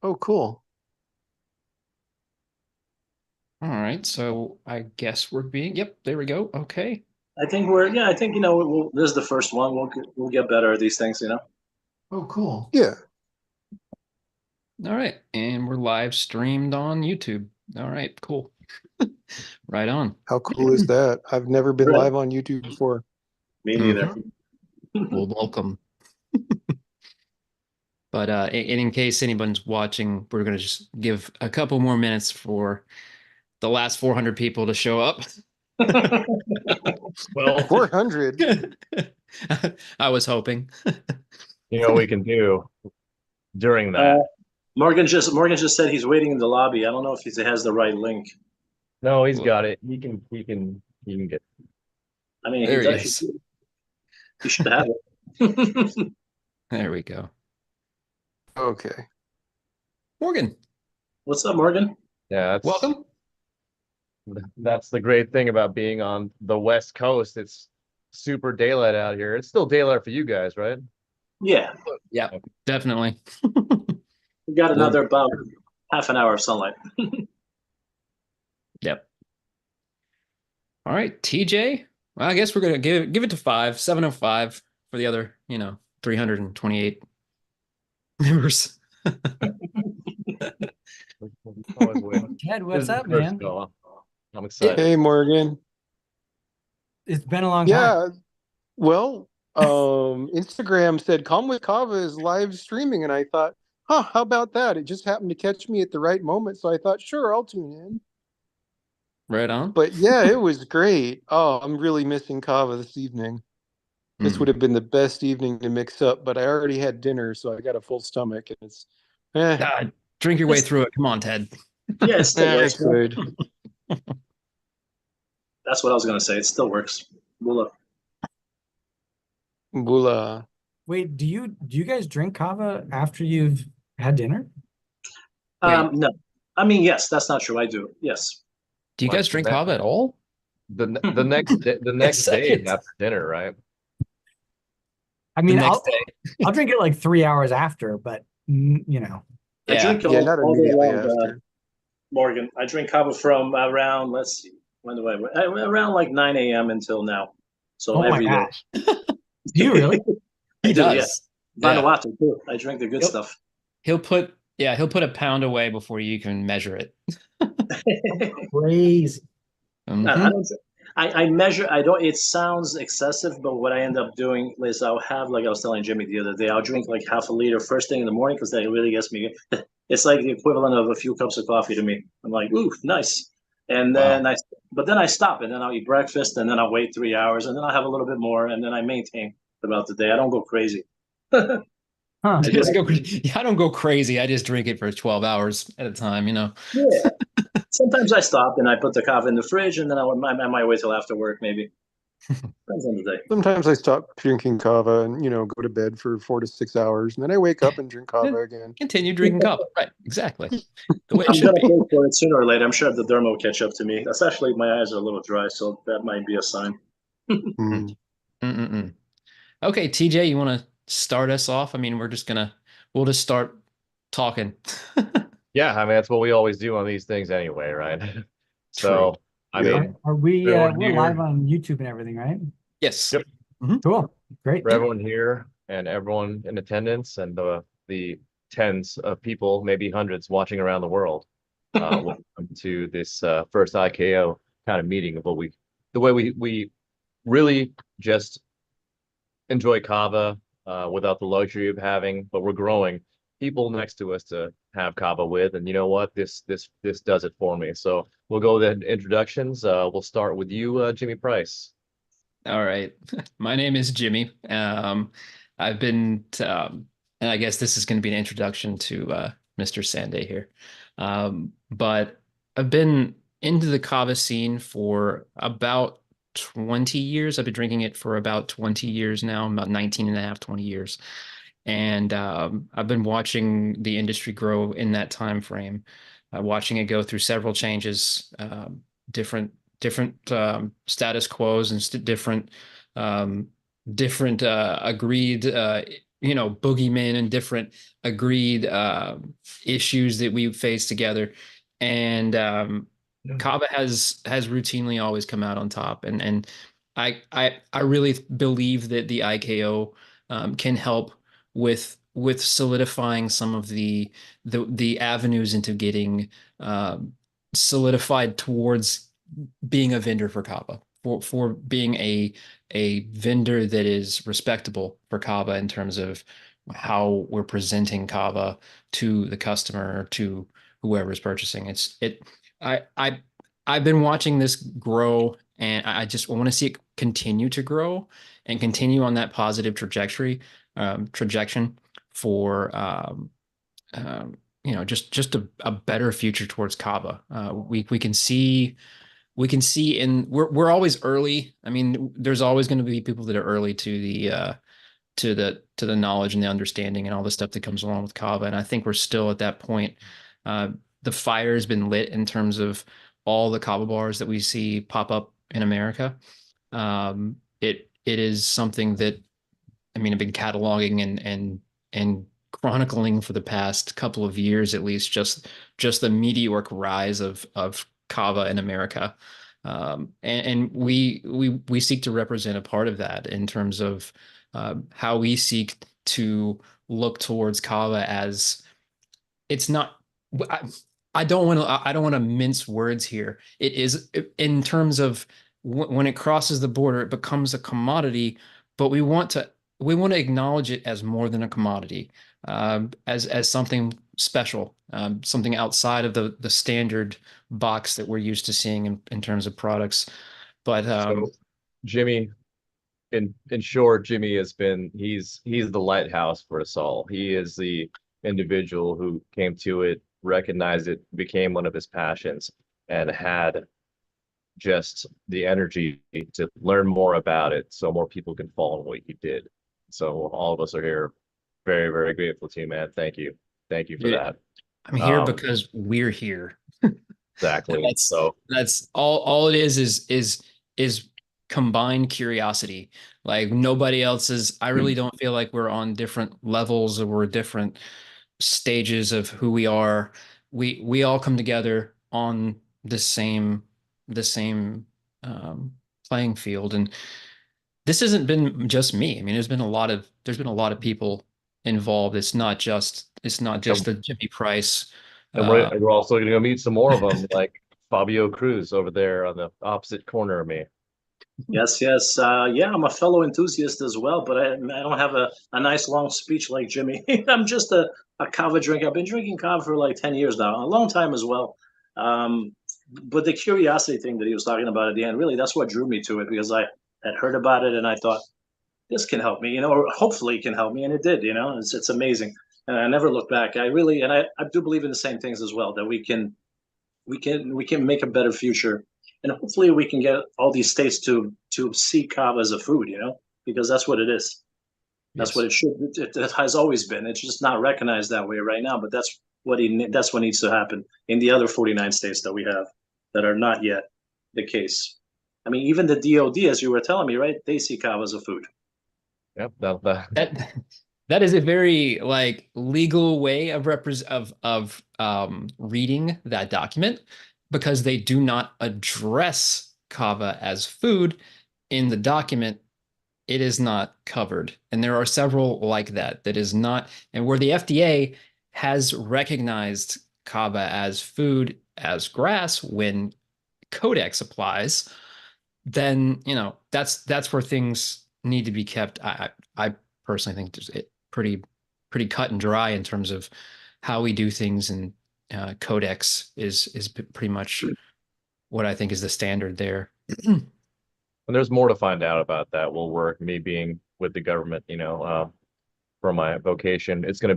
Oh, cool. All right, so I guess we're being, yep, there we go. Okay. I think this is the first one. We'll get better at these things. Oh, cool. Yeah. All right, and we're live streamed on YouTube. All right, cool. Right on. How cool is that? I've never been Right. live on YouTube before. Me neither. Mhm. Well, welcome. But in case anyone's watching, we're going to just give a couple more minutes for the last 400 people to show up. Well, 400. I was hoping. you know what we can do during Uh, that. Morgan just said he's waiting in the lobby. I don't know if he has the right link. No, he's Well, got it. He can get. I mean, there he is. he should have it. There we go. Okay. Morgan, What's up, Morgan? Yeah, welcome. that's the great thing about being on the West Coast. It's super daylight out here. It's still daylight for you guys, right? Yeah, Yeah, definitely. we got Well, another about half an hour of sunlight. yep. All right, TJ. Well, I guess we're gonna give it to 705 for the other, 328 members. Always win. Ted, This what's is the up, first man? go. I'm excited. Hey, Morgan. It's been a long time. Yeah. Well, Instagram said Calm with Kava is live streaming, and I thought, how about that? It just happened to catch me at the right moment, so I thought, sure, I'll tune in. Right on. But yeah, it was great. Oh, I'm really missing Kava this evening. This would Mm. have been the best evening to mix up, but I already had dinner, so I got a full stomach, and eh, Ah, drink your way It's, through it. Come on, Ted. yeah, it still I works. could. That's what I was gonna say. It still works. We'll look. Bula. Wait, do you guys drink kava after you've had dinner? Wait, No, I mean, yes, that's not true. I do. Yes. do you Like guys drink kava at all? the next day, the A next day is second. after dinner, right? I The mean, next I'll day. I'll drink it like 3 hours after, but I Yeah. drink Yeah, not all day immediately long, after. Morgan. I drink kava from around, let's see, when do around like 9 a.m. until now. So oh my every day. gosh, do you really? I He do, yeah. does. Yeah. Vanuatu too. I drink the good He'll stuff. he'll put a pound away before you can measure it. Crazy. I Hmm. don't. I measure. I don't. It sounds excessive, but what I end up doing is I'll have, like I was telling Jimmy the other day, I'll drink like half a liter first thing in the morning because that really gets me. It's like the equivalent of a few cups of coffee to me. I'm like, ooh, nice. And Wow. but then I stop, and then I'll eat breakfast, and then I'll wait 3 hours, and then I'll have a little bit more, and then I maintain throughout the day. I don't go crazy. I Huh. just, Yeah, I don't go crazy. I just drink it for 12 hours at a time. yeah. Sometimes I stop and I put the coffee in the fridge, and then I might wait till after work, maybe. Depends on the day. Sometimes I stop drinking kava and, go to bed for 4 to 6 hours, and then I wake up and drink kava again. Continue drinking kava. Right. Exactly. The way it I'm should gonna be. pay for it sooner or later. I'm sure the derma will catch up to me. Especially my eyes are a little dry, so that might be a sign. Mm. Mm-mm-mm. Okay, TJ, you want to start us off? I mean, we'll just start talking. Yeah, I mean that's what we always do on these things anyway, right? True. So, I Yeah. Are, mean, are we? everyone We're live here, on YouTube and everything, right? Yes. yep, Mhm. Cool. Great. for everyone here and everyone in attendance and the tens of people, maybe hundreds watching around the world. Welcome to this first IKO kind of meeting of the way we really just enjoy kava without the luxury of having, but we're growing people next to us to have kava with, and you know what? This does it for me. So we'll go with the introductions. We'll start with you, Jimmy Price. All right. My name is Jimmy. I've been, and I guess this is going to be an introduction to Mr. Sanday here. But I've been into the kava scene for about 20 years. I've been drinking it for about 20 years now, about 19 and a half, 20 years. And I've been watching the industry grow in that time frame, watching it go through several changes, different status quos and different agreed boogeymen and different agreed issues that we face together. And Kava has routinely always come out on top. And I really believe that the IKO can help with solidifying some of the avenues into getting solidified towards being a vendor for Kava, for being a vendor that is respectable for Kava in terms of how we're presenting Kava to the customer, to whoever is purchasing. I I I've been watching this grow, and I just want to see it continue to grow and continue on that positive trajectory for just a better future towards Kava. We can see in we're always early. I mean, there's always going to be people that are early to the knowledge and the understanding and all the stuff that comes along with Kava. And I think we're still at that point. The fire has been lit in terms of all the Kava bars that we see pop up in America. It is something that, I mean, I've been cataloging and chronicling for the past couple of years, at least, just the meteoric rise of Kava in America. And we seek to represent a part of that in terms of how we seek to look towards Kava as it's not. I, I don't want to mince words here. It is in terms of when it crosses the border, it becomes a commodity, but we want to acknowledge it as more than a commodity, as something special, something outside of the standard box that we're used to seeing in terms of products. But So Jimmy, in short, Jimmy he's the lighthouse for us all. He is the individual who came to it, recognized it, became one of his passions, and had just the energy to learn more about it so more people can follow what he did. So all of us are here very, very grateful to you, man. Thank you. Thank you for dude, that. I'm here Um, because we're here. exactly. That's So that's all it is combined curiosity. Like nobody else is. I really don't feel like we're on different levels or we're different stages of who we are. We all come together on the same um, playing field. And this hasn't been just me. I mean, there's been a lot of people involved. It's not just and, the Jimmy Price. and Uh, we're also going to go meet some more of them, like Fabio Cruz over there on the opposite corner of me. Yes, yes. Yeah, I'm a fellow enthusiast as well, but I don't have a nice long speech like Jimmy. I'm just a kava drinker. I've been drinking kava for like 10 years now, a long time as well. Um, but the curiosity thing that he was talking about at the end, really, that's what drew me to it because I had heard about it and I thought, this can help me, or hopefully it can help me. And it did, it's amazing. And I never look back. I do believe in the same things as well, that we can make a better future, and hopefully we can get all these states to see kava as a food, because that's what it is. That's what yes. it should. It has always been. It's just not recognized that way right now. But that's what needs to happen in the other 49 states that we have that are not yet the case. I mean, even the DOD, as you were telling me, right? They see kava as a food. Yep, that That is a very like legal way of reading that document because they do not address kava as food in the document. It is not covered, and there are several like that is not, and where the FDA has recognized kava as food, as grass when Codex applies, then that's where things need to be kept. I personally think it pretty cut and dry in terms of how we do things, and Codex is pretty much what I think is the standard there. and there's more to find out about that. Will work. Me being with the government, for my vocation, it'll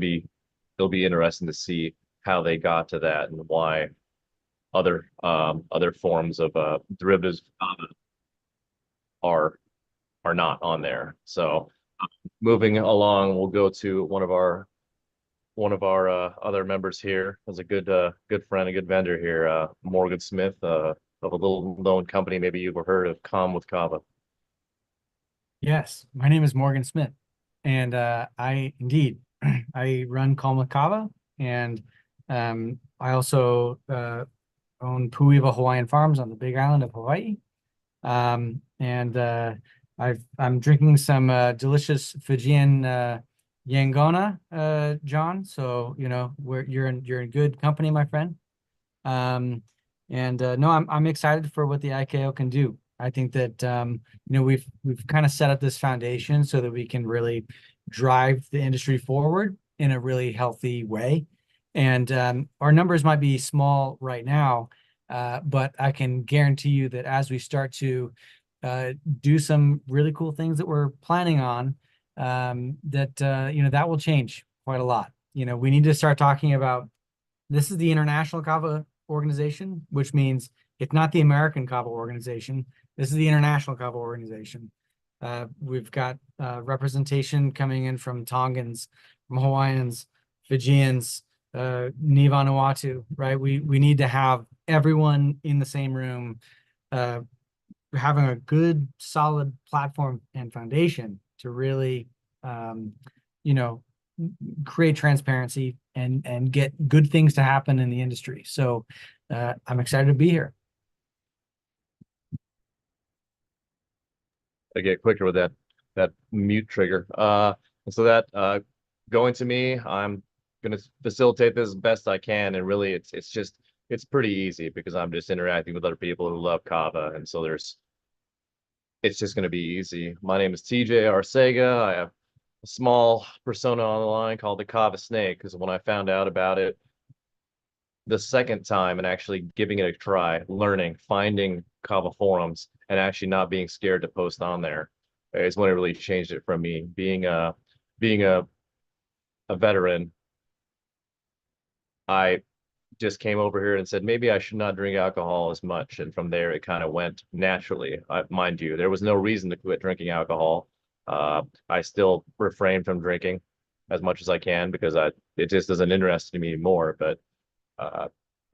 be interesting to see how they got to that and why other forms of derivatives are are not on there. So moving along, we'll go to one of our other members here, as a good friend, a good vendor here, Morgan Smith, of a little known company. Maybe you've heard of Calm with Kava. Yes, my name is Morgan Smith. And I indeed I run Calm with Kava, and I also own Puiwa Hawaiian Farms on the Big Island of Hawaii. And I'm drinking some delicious Fijian Yangona, John. So you're in good company, my friend. Um, and no, I'm excited for what the IKO can do. I think that we've kind of set up this foundation so that we can really drive the industry forward in a really healthy way. And our numbers might be small right now, but I can guarantee you that as we start to do some really cool things that we're planning on, that will change quite a lot. We need to start talking about this is the International Kava Organization, which means it's not the American Kava Organization. This is the International Kava Organization. We've got representation coming in from Tongans, from Hawaiians, Fijians, Ni Vanuatu, right? We need to have everyone in the same room, having a good, solid platform and foundation to really, you know, create transparency and get good things to happen in the industry. So I'm excited to be here. I get quicker with that mute trigger. So that going to me, I'm gonna facilitate this as best I can, and really it's pretty easy because I'm just interacting with other people who love kava, and so it's just gonna be easy. My name is TJ Arcega. I have a small persona on the line called the Kava Snake because when I found out about it the second time and actually giving it a try, learning, finding Kava forums, and actually not being scared to post on there is when it really changed it from me. Being a veteran, I just came over here and said maybe I should not drink alcohol as much, and from there it kind of went naturally. Mind you, there was no reason to quit drinking alcohol. I still refrain from drinking as much as I can because it just doesn't interest me anymore. But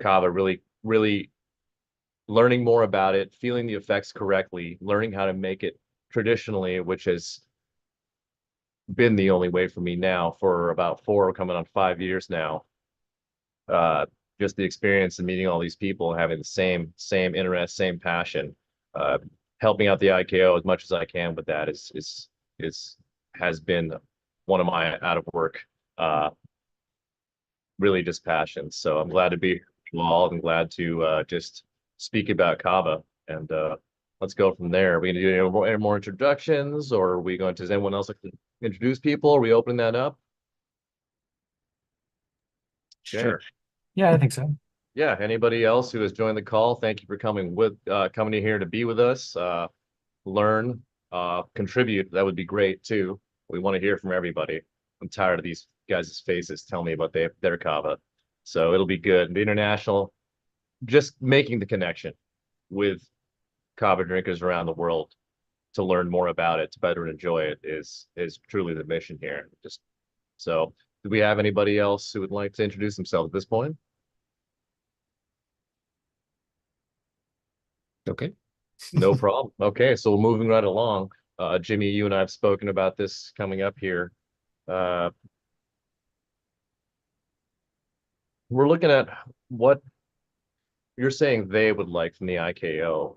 kava really learning more about it, feeling the effects correctly, learning how to make it traditionally, which has been the only way for me now for about 4 coming on 5 years now. Just the experience and meeting all these people, having the same interest, same passion, helping out the IKO as much as I can with that has been one of my out of work really just passions. So I'm glad to be involved and glad to just speak about kava, and let's go from there. Are we going to do any more introductions, or are we going to, does anyone else like to introduce people? Are we opening that up? Okay. Sure. Yeah, I think so. Yeah, anybody else who has joined the call, thank you for coming in here to be with us, learn, contribute. That would be great too. We want to hear from everybody. I'm tired of these guys' faces telling me about their kava. So it'll be good. The international, just making the connection with kava drinkers around the world to learn more about it, to better enjoy it is truly the mission here. Just so, do we have anybody else who would like to introduce themselves at this point? Okay. No problem. Okay, so moving right along. Jimmy, you and I have spoken about this coming up here. We're looking at what you're saying they would like from the IKO.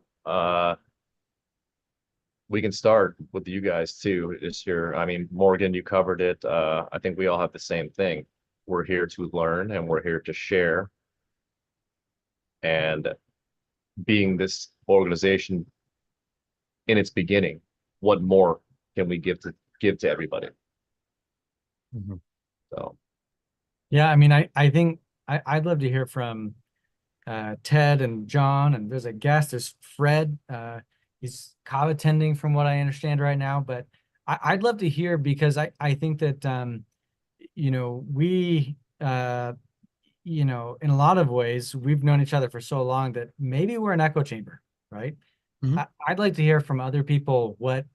We can start with you guys too. I mean, Morgan, you covered it. I think we all have the same thing. We're here to learn and we're here to share. And being this organization in its beginning, what more can we give to everybody? Mm-hmm. So Yeah, I mean, I think I'd love to hear from Ted and John, and there's a guest, there's Fred. He's kava tending from what I understand right now, but I'd love to hear because I think that we in a lot of ways we've known each other for so long that maybe we're an echo chamber, right? Mm-hmm. I'd like to hear from other people what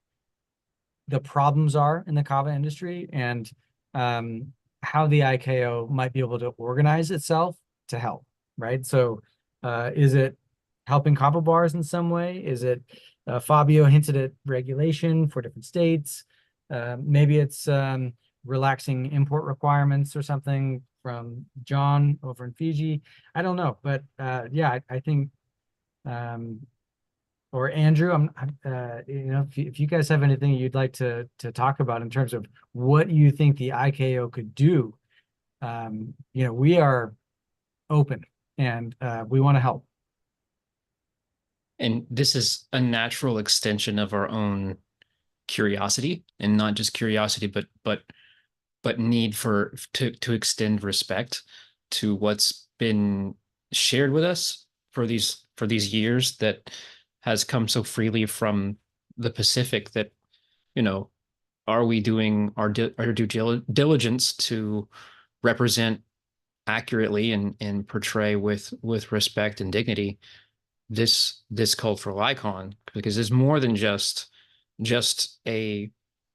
the problems are in the kava industry and how the IKO might be able to organize itself to help, right? So is it helping kava bars in some way? Is it Fabio hinted at regulation for different states? Maybe it's relaxing import requirements or something from John over in Fiji. I don't know, but yeah, I think or Andrew, if you guys have anything you'd like to talk about in terms of what you think the IKO could do, we are open and we want to help. And this is a natural extension of our own curiosity, and not just curiosity, but need to extend respect to what's been shared with us for these years that has come so freely from the Pacific. That, you know, are we doing our due diligence to represent accurately and portray with respect and dignity this cultural icon? Because it's more than just a,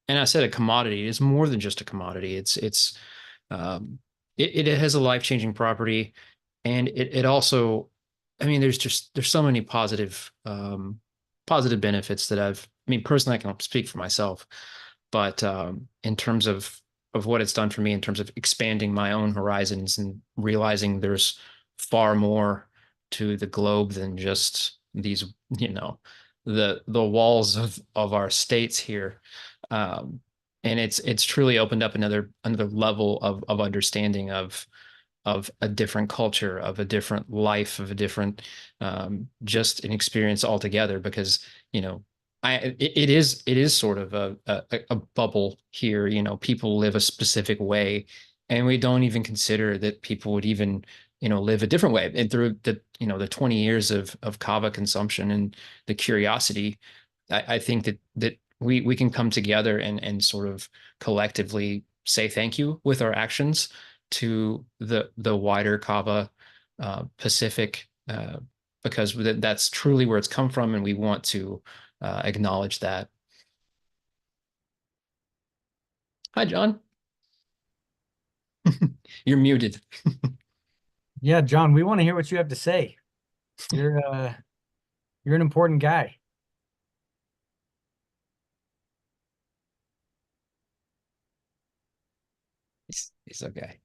and I said a commodity. It's more than just a commodity. Um, it has a life-changing property, and it also, I mean, there's so many positive benefits that I mean, personally, I can speak for myself, but in terms of what it's done for me in terms of expanding my own horizons and realizing there's far more to the globe than just these, the walls of our states here. Um, and it's truly opened up another level of understanding of a different culture, of a different life, of a different just an experience altogether. Because, you know, it is sort of a bubble here. You know, people live a specific way, and we don't even consider that people would even, live a different way. And through the 20 years of kava consumption and the curiosity, I think that we can come together and sort of collectively say thank you with our actions to the wider kava Pacific, because that's truly where it's come from, and we want to acknowledge that. Hi, John. You're muted. Yeah, John, we want to hear what you have to say. You're an important guy. He's okay.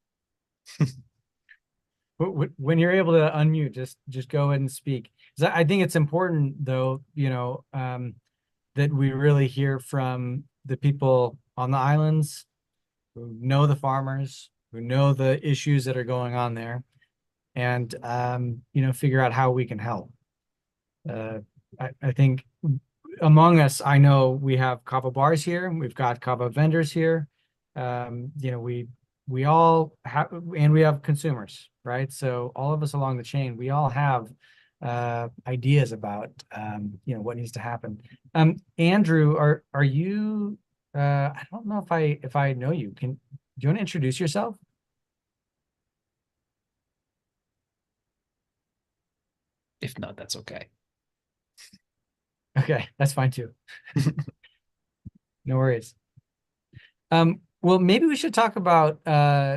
When you're able to unmute, just go ahead and speak. 'Cause I think it's important, though, that we really hear from the people on the islands who know the farmers, who know the issues that are going on there, and figure out how we can help. I think among us, I know we have kava bars here, we've got kava vendors here. We all have, and we have consumers, right? So all of us along the chain, we all have ideas about what needs to happen. Andrew, are you? I don't know if I know you. Do you want to introduce yourself? If not, that's okay. Okay, that's fine too. No worries. Well, maybe we should talk about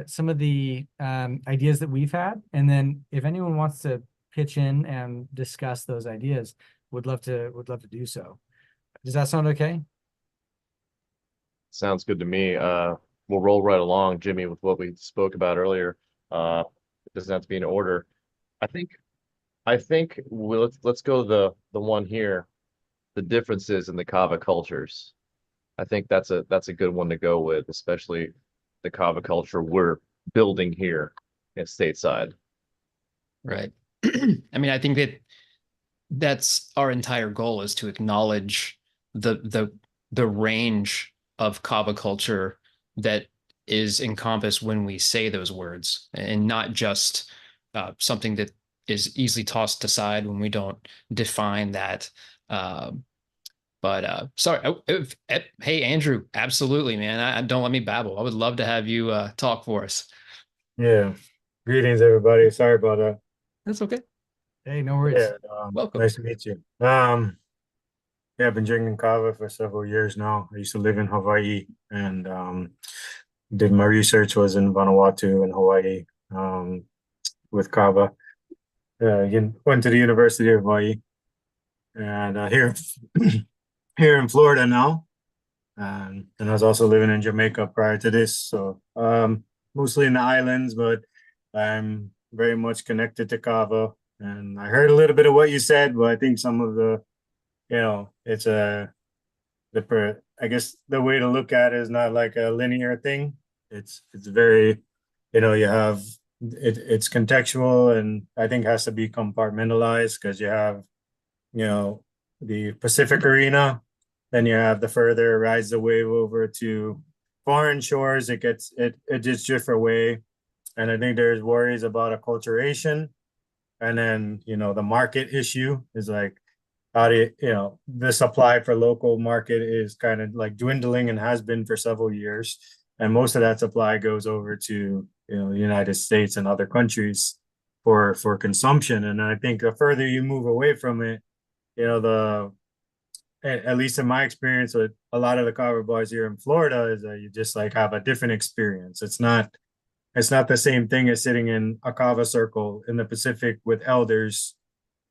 some of the ideas that we've had, and then if anyone wants to pitch in and discuss those ideas, would love to do so. Does that sound okay? Sounds good to me. We'll roll right along, Jimmy, with what we spoke about earlier. It doesn't have to be in order. I think let's go the one here, the differences in the kava cultures. I think that's a good one to go with, especially the kava culture we're building here in stateside. Right. I mean, I think that's our entire goal, is to acknowledge the range of kava culture that is encompassed when we say those words, and not just something that is easily tossed aside when we don't define that. But sorry. Hey, Andrew, absolutely, man. Don't let me babble. I would love to have you talk for us. Yeah. Greetings, everybody. Sorry about that. That's okay. Hey, no worries. Yeah. Welcome. Nice to meet you. Yeah, I've been drinking kava for several years now. I used to live in Hawaii and did my research was in Vanuatu and Hawaii with kava. Went to the University of Hawaii and here here in Florida now. And I was also living in Jamaica prior to this, so mostly in the islands, but I'm very much connected to Kava. And I heard a little bit of what you said, but I think some of the, it's I guess the way to look at it is not like a linear thing. It's very, you have it's contextual, and I think has to be compartmentalized because you have, you know, the Pacific Arena, then you have the further rides the wave over to foreign shores. It just drifts away, and I think there's worries about acculturation, and then the market issue is like how do the supply for local market is kind of like dwindling and has been for several years, and most of that supply goes over to the United States and other countries for consumption. And I think the further you move away from it, the at least in my experience with a lot of the cover bars here in Florida is that you just like have a different experience. It's not the same thing as sitting in a kava circle in the Pacific with elders,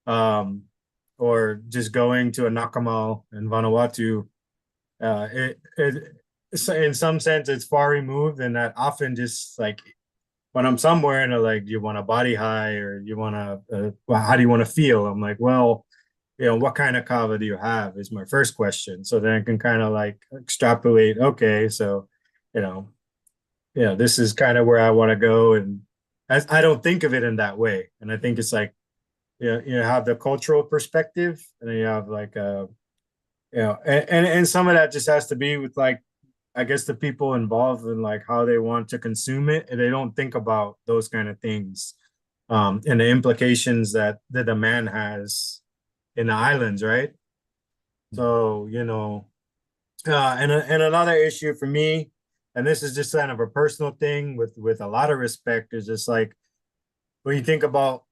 um, or just going to a nakamal in Vanuatu. In some sense, it's far removed, and that often just like when I'm somewhere and they're like, do you want a body high or you want to, well, how do you want to feel? I'm like, well, what kind of kava do you have is my first question. So then I can kind of like extrapolate, okay, so, you know, this is kind of where I want to go. And I don't think of it in that way. And I think it's like, you have the cultural perspective, and then you have like, and some of that just has to be with like, I guess the people involved in like how they want to consume it, and they don't think about those kind of things, and the implications that the demand has in the islands, right? So, and another issue for me, and this is just kind of a personal thing with a lot of respect, is just like when you think about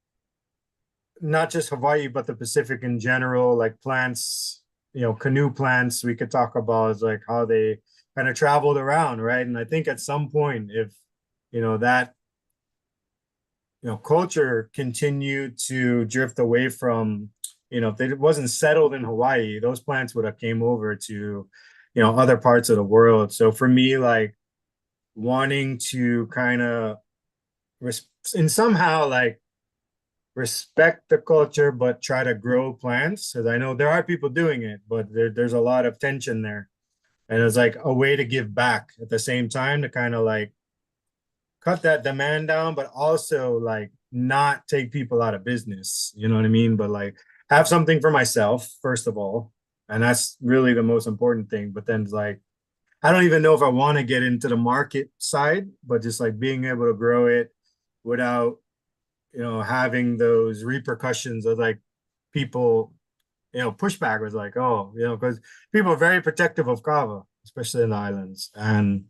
not just Hawaii, but the Pacific in general, like plants, canoe plants, we could talk about is like how they kind of traveled around, right? And I think at some point, if that culture continued to drift away from, if it wasn't settled in Hawaii, those plants would have came over to, other parts of the world. So for me, like wanting to kind of and somehow like respect the culture, but try to grow plants, because I know there are people doing it, but there's a lot of tension there. And it's like a way to give back at the same time to kind of like cut that demand down, but also like not take people out of business. You know what I mean? But like have something for myself, first of all. And that's really the most important thing. But then it's like, I don't even know if I want to get into the market side, but just like being able to grow it without, having those repercussions of like people, pushback was like, oh, because people are very protective of kava, especially in the islands. And,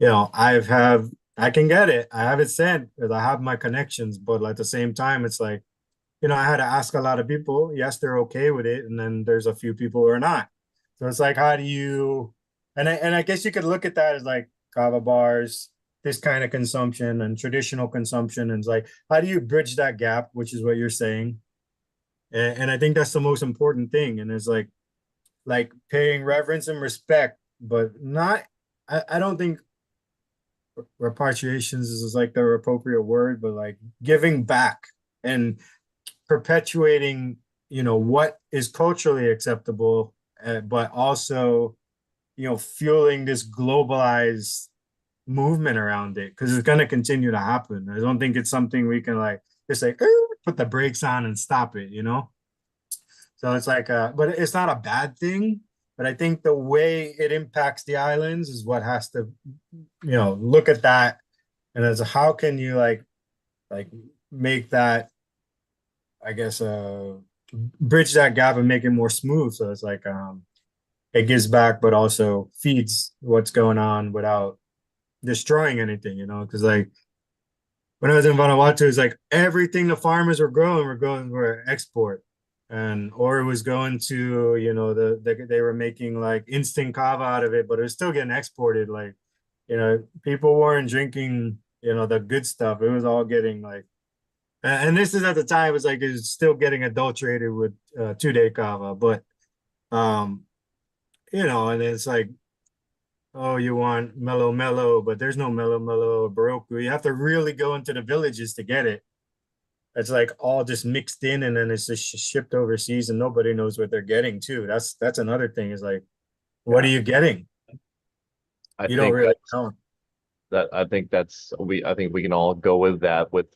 I can get it. I have it sent because I have my connections, but at the same time, it's like, I had to ask a lot of people. Yes, they're okay with it. And then there's a few people who are not. So it's like, how do you, and I guess you could look at that as like kava bars, this kind of consumption and traditional consumption. And it's like, how do you bridge that gap, which is what you're saying? And I think that's the most important thing. And it's like paying reverence and respect, but not, I don't think repatriations is like the appropriate word, but like giving back and perpetuating, what is culturally acceptable, but also, fueling this globalized movement around it, because it's going to continue to happen. I don't think it's something we can like just like put the brakes on and stop it, So it's like, but it's not a bad thing. But I think the way it impacts the islands is what has to, look at that, and as how can you like make that, I guess, bridge that gap and make it more smooth. So it's like, it gives back, but also feeds what's going on without destroying anything, because like when I was in Vanuatu, it's like everything the farmers were growing were going for export, and or it was going to they were making like instant kava out of it, but it was still getting exported. Like people weren't drinking the good stuff. It was all getting like, and this is at the time it's like it's still getting adulterated with 2-day kava, but and it's like oh, you want mellow mellow, but there's no mellow mellow or Baroque. You have to really go into the villages to get it. It's like all just mixed in and then it's just shipped overseas and nobody knows what they're getting too. That's another thing is like, what are Yeah. you getting? I You don't think really know. I think I think we can all go with that with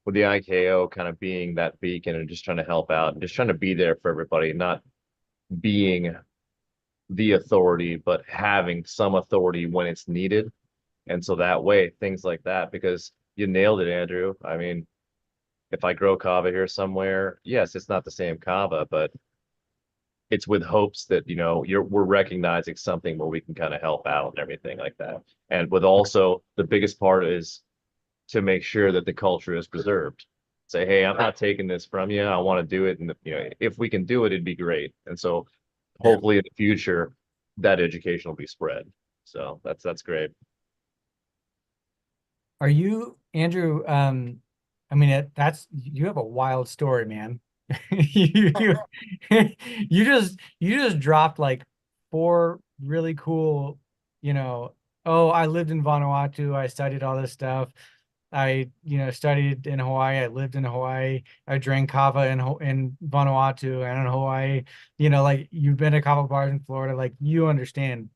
the IKO kind of being that beacon and just trying to help out and just trying to be there for everybody, not being the authority, but having some authority when it's needed. And so that way, things like that, because you nailed it, Andrew. I mean, if I grow kava here somewhere, yes, it's not the same kava, but it's with hopes that, we're recognizing something where we can kind of help out and everything like that. And with also the biggest part is to make sure that the culture is preserved. Say, hey, I'm not taking this from you. I want to do it. And if we can do it, it'd be great. And so Yeah. hopefully in the future, that education will be spread. So that's great. Are you, Andrew? I mean, that's you have a wild story, man. You you just dropped like four really cool, you know, oh, I lived in Vanuatu, I studied all this stuff. I, studied in Hawaii, I lived in Hawaii, I drank kava in Vanuatu and in Hawaii. Like you've been to kava bars in Florida, like you understand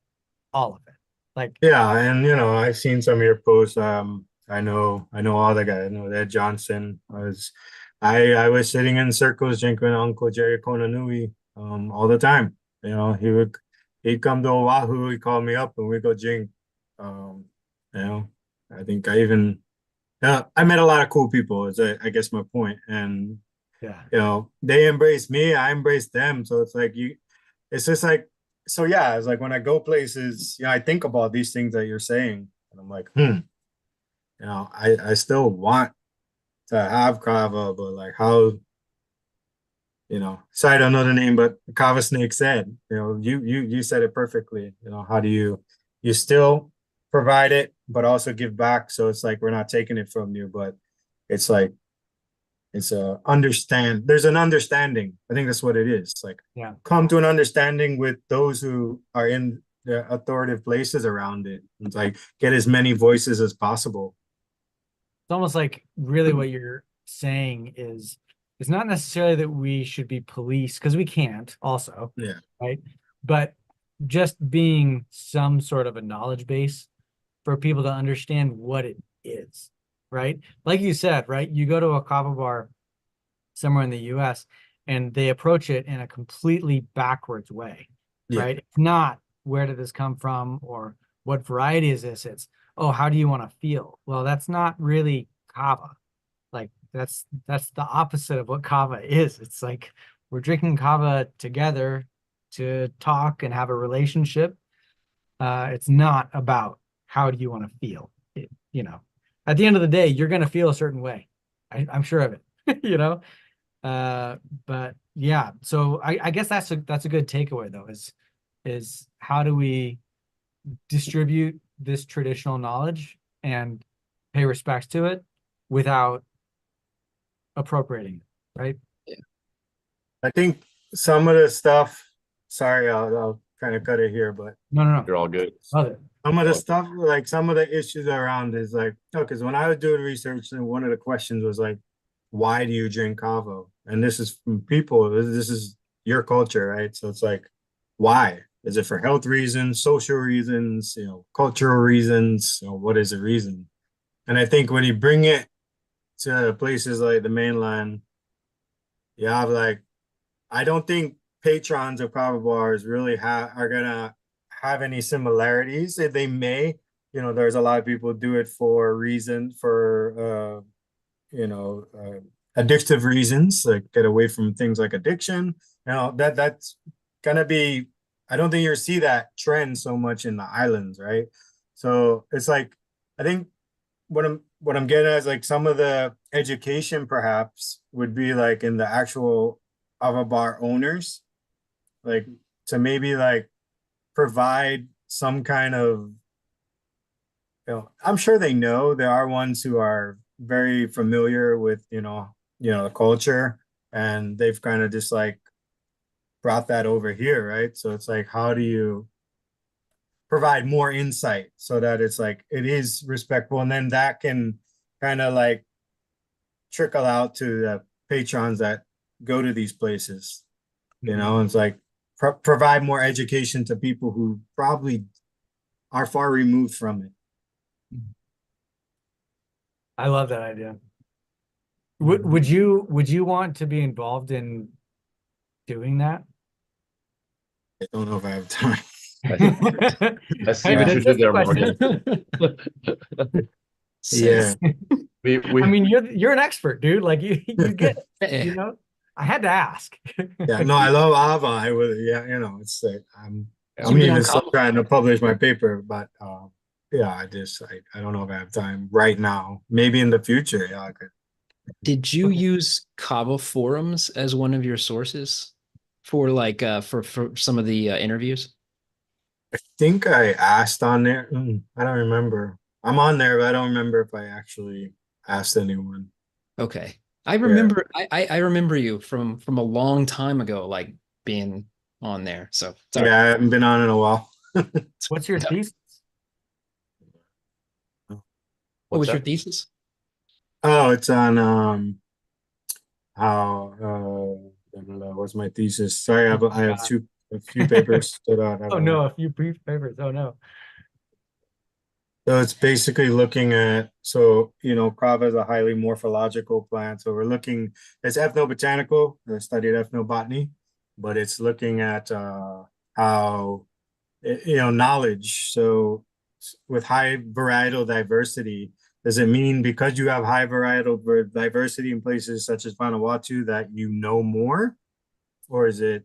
all of it. Like, Yeah, and I've seen some of your posts. I know all the guys. I know Ed Johnson. I was sitting in circles drinking Uncle Jerry Konanui all the time. He'd come to Oahu, he'd call me up and we'd go drink. Um, you know, I think I met a lot of cool people, is I guess my point. And yeah. they embrace me, I embrace them. So it's just like, so yeah, it's like when I go places, I think about these things that you're saying, and I'm like, I still want to have kava, but like how, sorry, I don't know the name, but Kava Snake said, you said it perfectly. How do you still provide it, but also give back? So it's like we're not taking it from you, but it's like there's an understanding. I think that's what it is. Like Yeah. come to an understanding with those who are in the authoritative places around it. It's like get as many voices as possible. It's almost like really what you're saying is it's not necessarily that we should be police because we can't also, Yeah. right? But just being some sort of a knowledge base for people to understand what it is, right? Like you said, right? You go to a kava bar somewhere in the US and they approach it in a completely backwards way, Yeah. right? It's not where did this come from or what variety is this? It's, oh, how do you want to feel? Well, that's not really kava. Like that's the opposite of what kava is. It's like we're drinking kava together to talk and have a relationship. It's not about how do you want to feel. At the end of the day, you're going to feel a certain way. I'm sure of it, uh, but yeah, so I guess that's a good takeaway though, is how do we distribute this traditional knowledge and pay respects to it without appropriating it, right? I think some of the stuff, sorry, I'll kind of cut it here, but No, no, no. You're all good. Love it. some of the stuff, like some of the issues around is like, no, because when I was doing research, and one of the questions was like, why do you drink kava? And this is from people, this is your culture, right? So it's like, why? Is it for health reasons, social reasons, cultural reasons? What is the reason? And I think when you bring it to places like the mainland, you have like, I don't think patrons of kava bars really are gonna have any similarities. They may, there's a lot of people do it for addictive reasons, like get away from things like addiction. That's gonna be. I don't think you see that trend so much in the islands, right? So it's like I think what I'm getting at is like some of the education perhaps would be like in the actual Ava bar owners, like to maybe like provide some kind of, I'm sure they know there are ones who are very familiar with, the culture and they've kind of just like brought that over here, right? So it's like, how do you provide more insight so that it's like it is respectful, and then that can kind of like trickle out to the patrons that go to these places. It's like provide more education to people who probably are far removed from it. I love that idea. Would you want to be involved in doing that? I don't know if I have time. I see what you That's did just a there, question. Morgan. Yeah. We I mean, you're an expert, dude. Like you get it, Yeah. I had to ask. Yeah, no, I love Ava. I would, yeah, it's like You've I'm been even on still Comic. trying to publish my paper, but yeah, I don't know if I have time right now. Maybe in the future, yeah, I could. Did you use Kava forums as one of your sources for like for some of the interviews? I think I asked on there. I don't remember. I'm on there, but I don't remember if I actually asked anyone. Okay. I Yeah. remember I remember you from a long time ago, like being on there. So sorry. Yeah, I haven't been on in a while. What's your thesis? What what's was your that? thesis? Oh, it's on how what's my thesis? Sorry, I have a few papers that I have Oh no, a few brief papers. Oh no. So it's basically looking at, kava is a highly morphological plant. So we're looking, it's ethnobotanical, I studied ethnobotany, but it's looking at how, knowledge. So with high varietal diversity, does it mean because you have high varietal diversity in places such as Vanuatu that you know more? Or is it,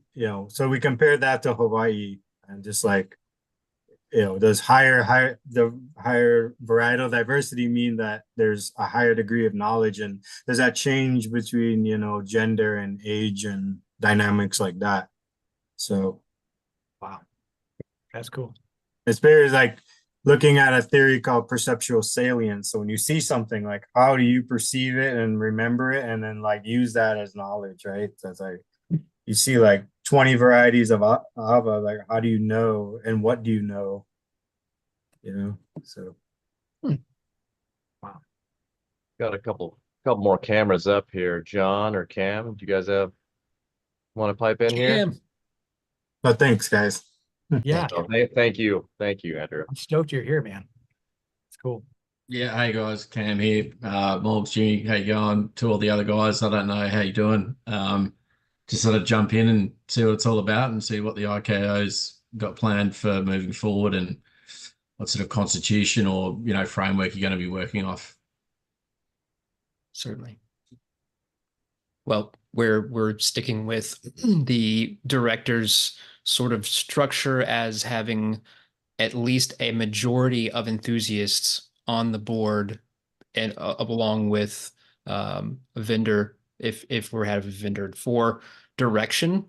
so we compare that to Hawaii and just like, does the higher varietal diversity mean that there's a higher degree of knowledge, and does that change between gender and age and dynamics like that? So Wow, that's cool. it's very like looking at a theory called perceptual salience. So when you see something, like how do you perceive it and remember it, and then like use that as knowledge, right? So it's like you see like 20 varieties of ava, like how do you know and what do you know? So Wow. Got a couple more cameras up here. John or Cam, do you guys want to pipe in here? Cam. but thanks, guys. Yeah, Oh, thank you, Andrew. I'm stoked you're here, man. It's cool. Yeah, hey guys, Cam here. Morgs, Jimmy, how you going? To all the other guys, I don't know how you doing. Just sort of jump in and see what it's all about and see what the IKO's got planned for moving forward and what sort of constitution or framework you're going to be working off. Certainly. Well, we're sticking with the director's sort of structure as having at least a majority of enthusiasts on the board, and along with a vendor, if we're having a vendor for direction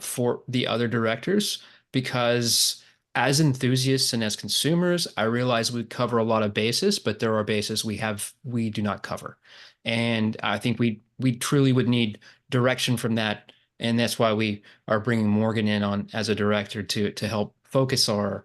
for the other directors, because as enthusiasts and as consumers, I realize we cover a lot of bases, but there are bases we do not cover. And I think we truly would need direction from that. And that's why we are bringing Morgan in on as a director to help focus our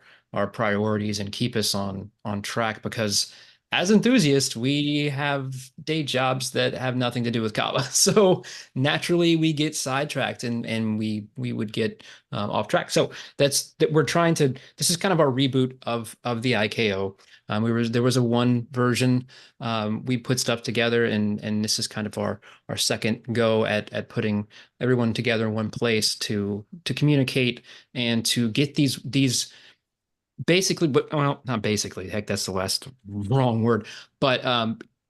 priorities and keep us on track, because as enthusiasts, we have day jobs that have nothing to do with Kava. So naturally we get sidetracked and we would get off track. So we're trying to, this is kind of our reboot of the IKO. There was a one version. We put stuff together, and this is kind of our second go at putting everyone together in one place to communicate and to get these basically, but well, not basically, heck, that's the last wrong word, but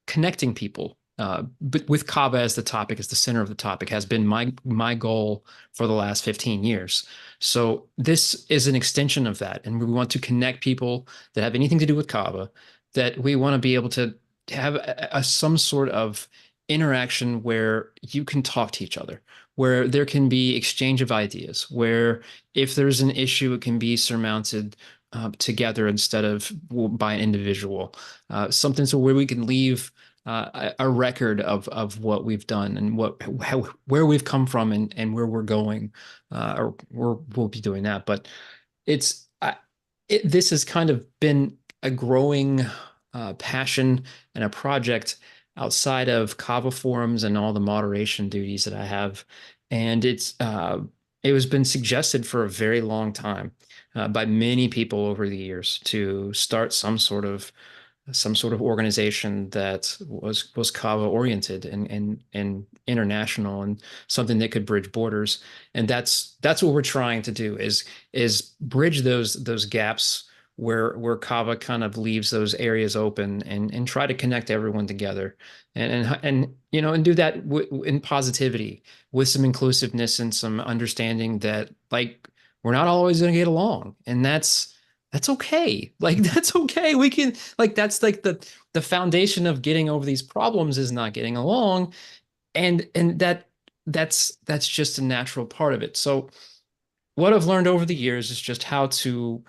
connecting people. But with Kava as the topic, as the center of the topic, has been my goal for the last 15 years. So this is an extension of that, and we want to connect people that have anything to do with Kava. That we want to be able to have some sort of interaction where you can talk to each other, where there can be exchange of ideas, where if there's an issue, it can be surmounted together instead of by an individual. Something so where we can leave a record of what we've done and where we've come from and where we're going, or we'll be doing that. But it's this has kind of been a growing passion and a project outside of Kava forums and all the moderation duties that I have. And it has been suggested for a very long time by many people over the years to start some sort of organization that was Kava oriented and international and something that could bridge borders. And that's what we're trying to do is bridge those gaps where Kava kind of leaves those areas open and try to connect everyone together and you know and do that in positivity with some inclusiveness and some understanding that like we're not always going to get along, and that's okay. Like that's okay. We can like that's like the foundation of getting over these problems is not getting along, and that's just a natural part of it. So what I've learned over the years is just how to,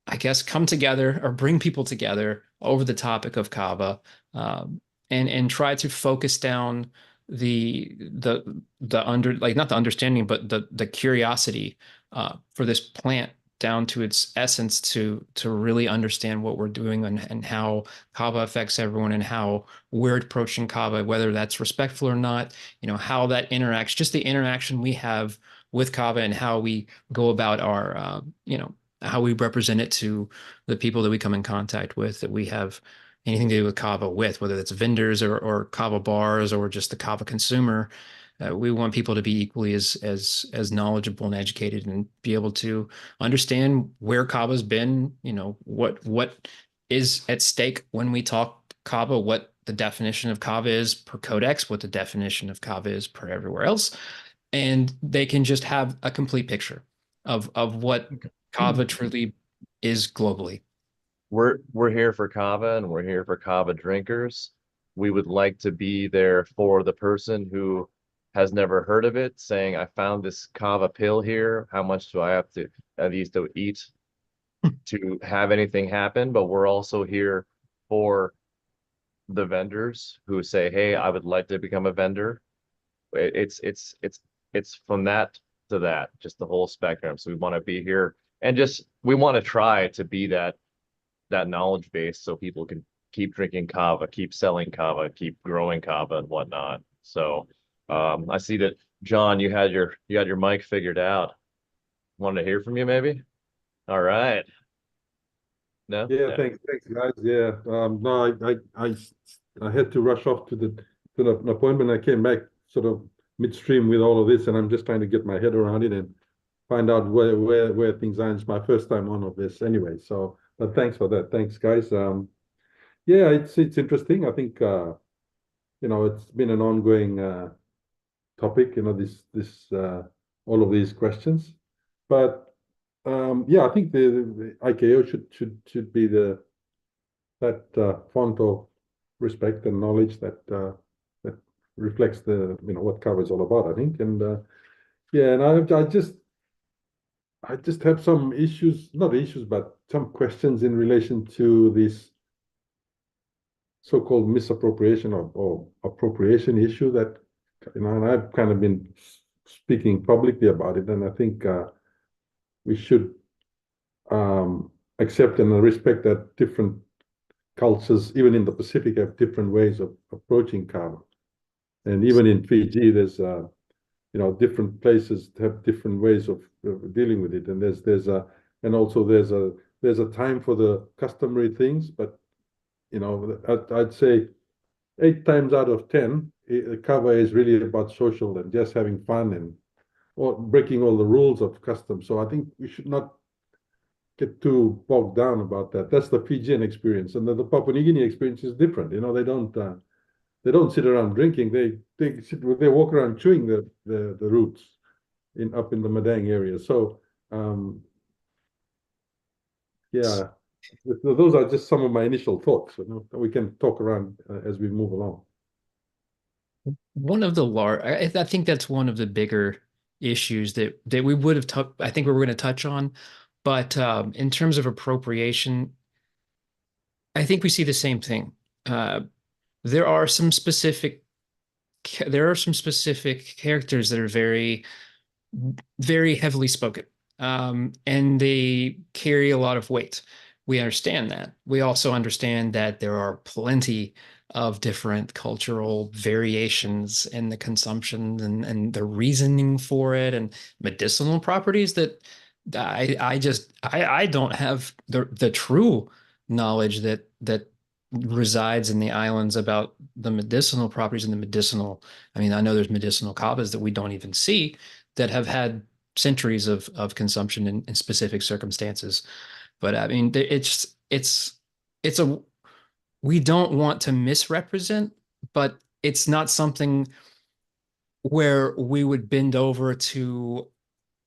I guess, come together or bring people together over the topic of kava, and try to focus down the under like not the understanding but the curiosity for this plant down to its essence to really understand what we're doing and how kava affects everyone and how we're approaching kava, whether that's respectful or not, you know, how that interacts, just the interaction we have with kava and how we go about our you know, how we represent it to the people that we come in contact with, that we have anything to do with kava with, whether it's vendors or kava bars or just the kava consumer. We want people to be equally as knowledgeable and educated and be able to understand where kava's been, you know, what is at stake when we talk kava, what the definition of kava is per codex, what the definition of kava is per everywhere else, and they can just have a complete picture of what kava truly is globally. We're here for kava and we're here for kava drinkers. We would like to be there for the person who has never heard of it, saying, I found this kava pill here. How much do I have to at least to eat to have anything happen? But we're also here for the vendors who say, hey, I would like to become a vendor. It's from that to that, just the whole spectrum. So we want to be here and just we want to try to be that knowledge base so people can keep drinking kava, keep selling kava, keep growing kava and whatnot. So I see that John, you had your mic figured out. Wanted to hear from you maybe? All right. No? Yeah, thanks, guys. Yeah, no, I had to rush off to an appointment. I came back sort of midstream with all of this, and I'm just trying to get my head around it and find out where things are. It's my first time on of this anyway. So, but thanks for that. Thanks, guys. Yeah, it's interesting. I think you know, it's been an ongoing topic. You know, this all of these questions, but. Yeah, I think the IKO should be that font of respect and knowledge that reflects the you know what Kava is all about. I think, and yeah, and I just have some issues, not issues, but some questions in relation to this so-called misappropriation or appropriation issue that you know, and I've kind of been speaking publicly about it, and I think. We should accept and respect that different cultures, even in the Pacific, have different ways of approaching kava. And even in Fiji, there's you know different places have different ways of dealing with it. And there's a time for the customary things, but you know I'd say 8 times out of 10, kava is really about social and just having fun and or breaking all the rules of custom. So I think we should not get too bogged down about that. That's the Fijian experience, and the Papua New Guinea experience is different. You know, they don't sit around drinking. They walk around chewing the roots in up in the Madang area. So yeah, those are just some of my initial thoughts. You know, we can talk around as we move along. One of the I think that's one of the bigger issues that we would have I think we were going to touch on, but in terms of appropriation, I think we see the same thing. Uh, there are some specific there are some specific characters that are very very heavily spoken and they carry a lot of weight. We understand that. We also understand that there are plenty of different cultural variations in the consumption and the reasoning for it and medicinal properties that I don't have the true knowledge that resides in the islands about the medicinal properties and the medicinal. I mean, I know there's medicinal kavas that we don't even see that have had centuries of consumption in specific circumstances. But I mean, it's a we don't want to misrepresent, but it's not something where we would bend over to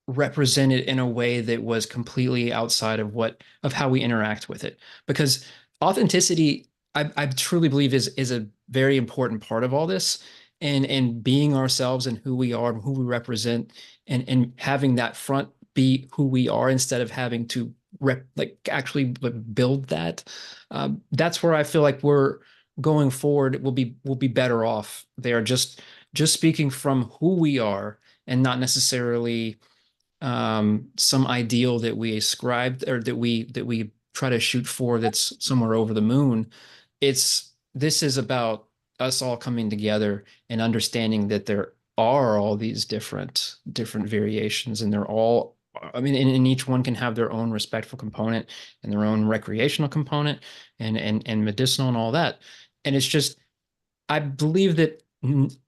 represent it in a way that was completely outside of how we interact with it. Because authenticity, I truly believe is a very important part of all this. And being ourselves and who we are and who we represent and having that front be who we are instead of having to actually build that. That's where I feel like we're going forward. We'll be better off there. Just speaking from who we are and not necessarily some ideal that we ascribed or that we try to shoot for that's somewhere over the moon. This is about us all coming together and understanding that there are all these different variations, and they're all, I mean, and each one can have their own respectful component and their own recreational component and medicinal and all that. And it's just, I believe that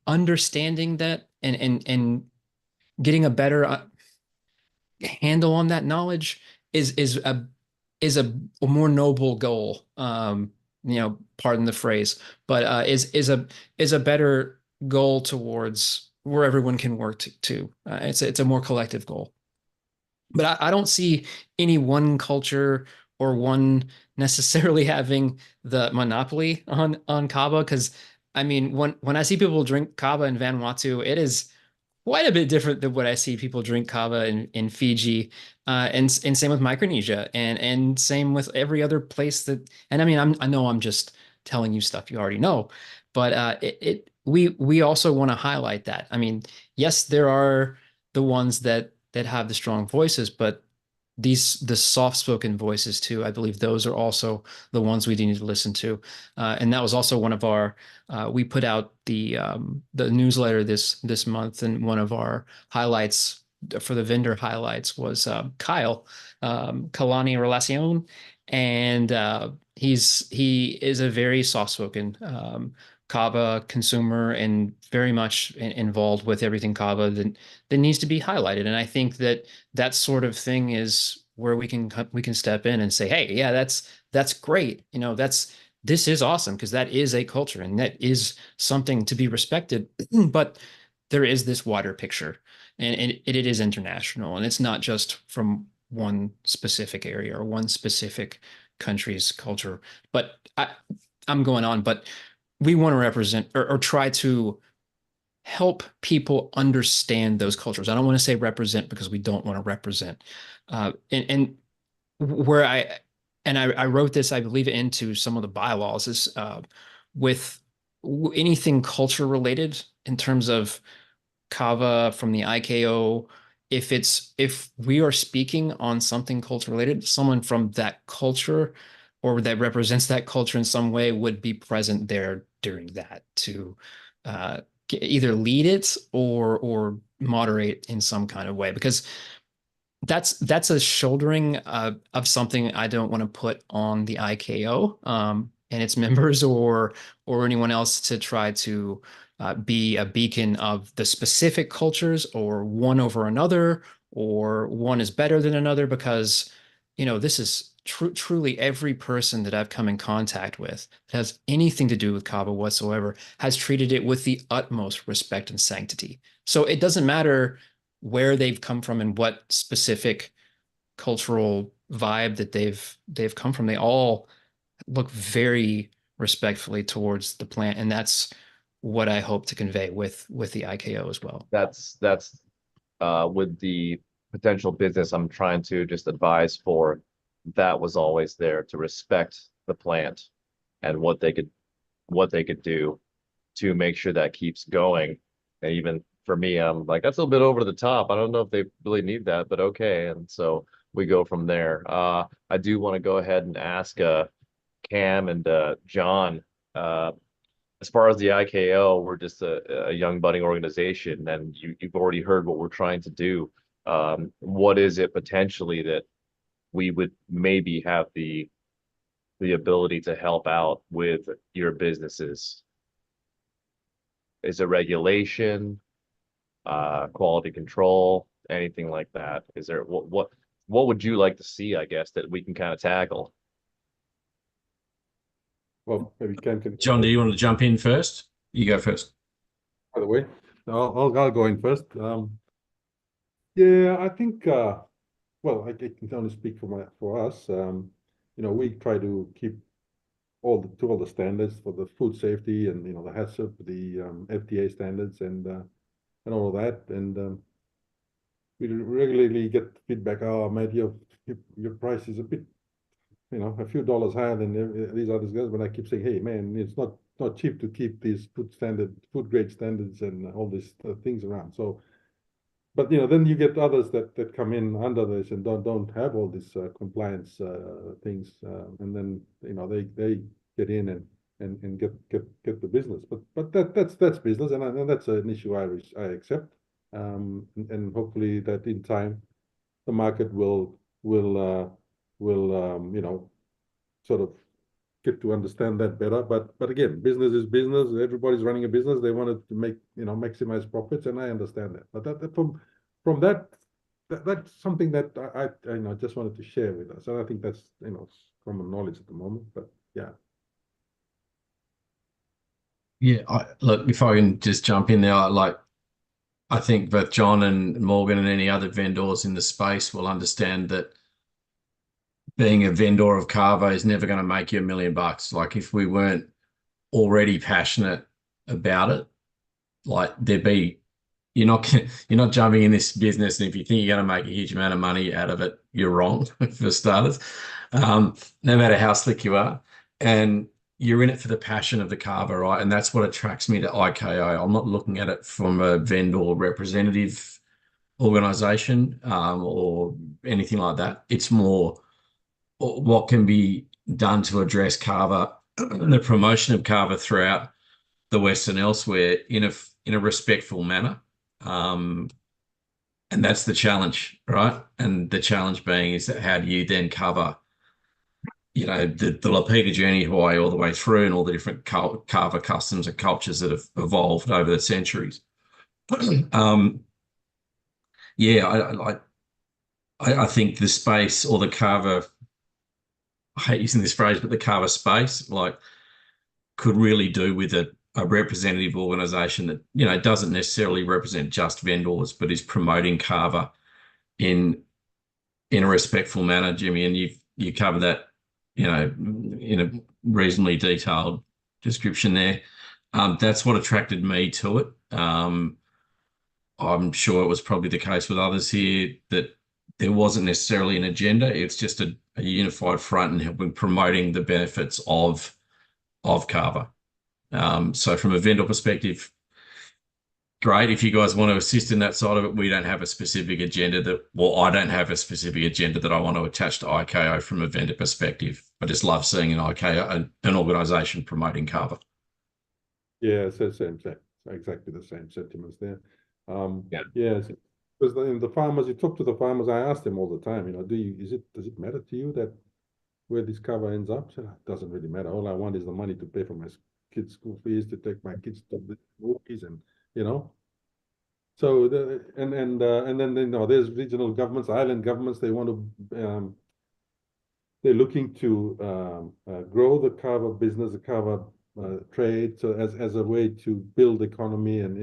understanding that and getting a better handle on that knowledge is a more noble goal. Pardon the phrase, but is a better goal towards where everyone can work to. It's a more collective goal. But I don't see any one culture or one necessarily having the monopoly on kava, because I mean, when I see people drink kava in Vanuatu, it is quite a bit different than what I see people drink kava in Fiji, and same with Micronesia, and same with every other place that. And I mean, I know I'm just telling you stuff you already know, but we also want to highlight that. I mean, yes, there are the ones that have the strong voices, but the soft-spoken voices too. I believe those are also the ones we need to listen to, and that was also one of our. We put out the newsletter this month, and one of our highlights for the vendor highlights was Kyle, Kalani Relacion, and he is a very soft-spoken kava consumer and very much involved with everything kava that needs to be highlighted. And I think that sort of thing is where we can step in and say, hey, yeah, that's great. This is awesome, because that is a culture and that is something to be respected. But there is this wider picture, and it is international, and it's not just from one specific area or one specific country's culture. But I'm going on, but we want to represent or try to help people understand those cultures. I don't want to say represent, because we don't want to represent. And where I wrote this, I believe, into some of the bylaws is with anything culture related in terms of kava from the IKO. If we are speaking on something culture related, someone from that culture or that represents that culture in some way would be present there during that to either lead it or moderate in some kind of way, because that's a shouldering of something I don't want to put on the IKO and its members or anyone else to try to be a beacon of the specific cultures or one over another, or one is better than another, because this is truly every person that I've come in contact with that has anything to do with kava whatsoever has treated it with the utmost respect and sanctity. So it doesn't matter where they've come from and what specific cultural vibe that they've come from. They all look very respectfully towards the plant, and that's what I hope to convey with the IKO as well. That's with the potential business I'm trying to just advise for. That was always there to respect the plant and what they could do to make sure that keeps going, and even for me, I'm like, that's a little bit over the top. I don't know if they really need that, but okay. And so we go from there. I do want to go ahead and ask Cam and John, uh, as far as the IKO, we're just a young budding organization, and you've already heard what we're trying to do. What is it potentially that we would maybe have the ability to help out with your businesses? Is it regulation, quality control, anything like that? Is there what would you like to see, I guess, that we can kind of tackle? Well, maybe Ken can. John, do you want to jump in first? You go first. By the way, I'll go in first. Yeah, I think. Well, I can only speak for us. We try to keep all the standards for the food safety and the HACCP, the FDA standards, and all of that. And we regularly get feedback. Oh, mate, your price is a bit, a few dollars higher than these other guys. But I keep saying, hey, man, it's not cheap to keep these food grade standards and all these things around. So. But then you get others that come in under this and don't have all these compliance things, and then they get in and get the business. But that's business, and that's an issue I accept, and hopefully that in time the market will sort of get to understand that better. But again, business is business. Everybody's running a business. They wanted to make maximize profits, and I understand that. But that from that's something that I just wanted to share with us. And I think that's common knowledge at the moment. But yeah. Yeah, look, if I can just jump in there, I think both John and Morgan and any other vendors in the space will understand that being a vendor of Carvo is never going to make you $1 million. Like if we weren't already passionate about it, like you're not jumping in this business, and if you think you're going to make a huge amount of money out of it, you're wrong for starters. No matter how slick you are, and you're in it for the passion of the carver, right? And that's what attracts me to IKO. I'm not looking at it from a vendor representative organization or anything like that. It's more what can be done to address carver and the promotion of carver throughout the West and elsewhere in a respectful manner. And that's the challenge, right? And the challenge being is that how do you then cover, the Lapita journey Hawaii all the way through and all the different carver customs and cultures that have evolved over the centuries. Yeah, I think the space or the carver, I hate using this phrase, but the carver space, could really do with a representative organization that doesn't necessarily represent just vendors, but is promoting carver in a respectful manner, Jimmy. And you cover that in a reasonably detailed description there. That's what attracted me to it. I'm sure it was probably the case with others here that there wasn't necessarily an agenda. It's just a unified front and helping promoting the benefits of carver. So from a vendor perspective, great. If you guys want to assist in that side of it, we don't have a specific agenda I don't have a specific agenda that I want to attach to IKO from a vendor perspective. I just love seeing an IKO, an organization promoting carver. Yeah, it's the same, exactly the same sentiments there. Yeah. Because the farmers, you talk to the farmers, I ask them all the time, does it matter to you that where this cover ends up? So it doesn't really matter. All I want is the money to pay for my kids' school fees, to take my kids to the movies, and So and then there's regional governments, island governments. They want to they're looking to grow the carver business, the carver trade, so as a way to build economy and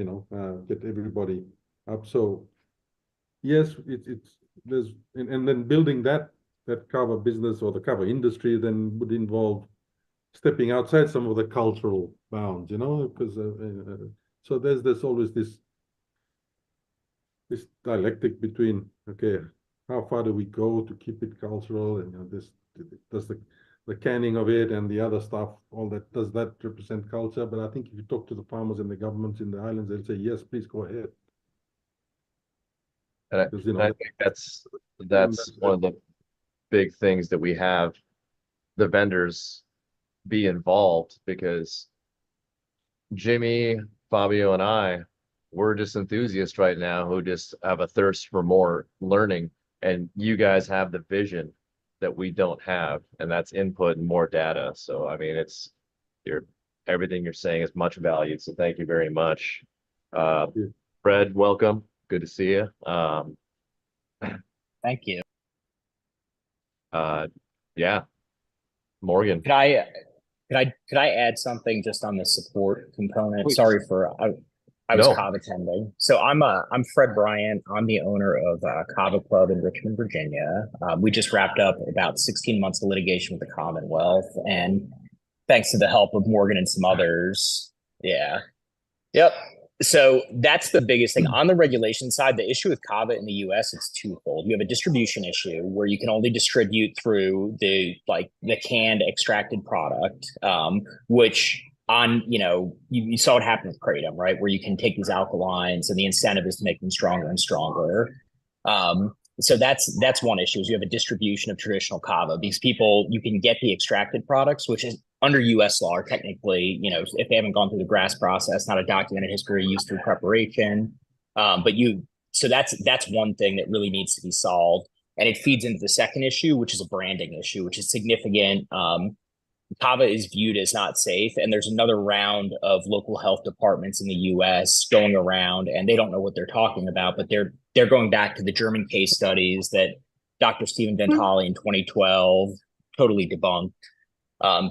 get everybody up. So yes, there's and then building that carver business or the carver industry then would involve stepping outside some of the cultural bounds, because so there's always this dialectic between, okay, how far do we go to keep it cultural, and this does the canning of it and the other stuff, all that, does that represent culture? But I think if you talk to the farmers and the governments in the islands, they'll say yes, please go ahead. And because I think that's one of the big things that we have the vendors be involved, because Jimmy, Fabio, and we're just enthusiasts right now who just have a thirst for more learning. And you guys have the vision that we don't have, and that's input and more data. So, I mean, you're everything you're saying is much valued. So thank you very much. you. Fred, welcome. Good to see you. Thank you. Yeah, Morgan. Could I add something just on the support component? Please. Sorry for I was No. Kava attending. So I'm Fred Bryant. I'm the owner of Kava Club in Richmond, Virginia. We just wrapped up about 16 months of litigation with the Commonwealth, and thanks to the help of Morgan and some others. Yeah. Yep. So that's the biggest thing. On the regulation side, the issue with Kava in the US is twofold. You have a distribution issue where you can only distribute through the canned extracted product, which you saw what happened with Kratom, right? Where you can take these alkalines and the incentive is to make them stronger and stronger. So that's one issue, is you have a distribution of traditional kava. These people, you can get the extracted products, which is under US law, technically, if they haven't gone through the GRAS process, not a documented history used through preparation. So that's one thing that really needs to be solved. And it feeds into the second issue, which is a branding issue, which is significant. Kava is viewed as not safe, and there's another round of local health departments in the US going around, and they don't know what they're talking about, but they're going back to the German case studies that Dr. Stephen Dentale in 2012 totally debunked.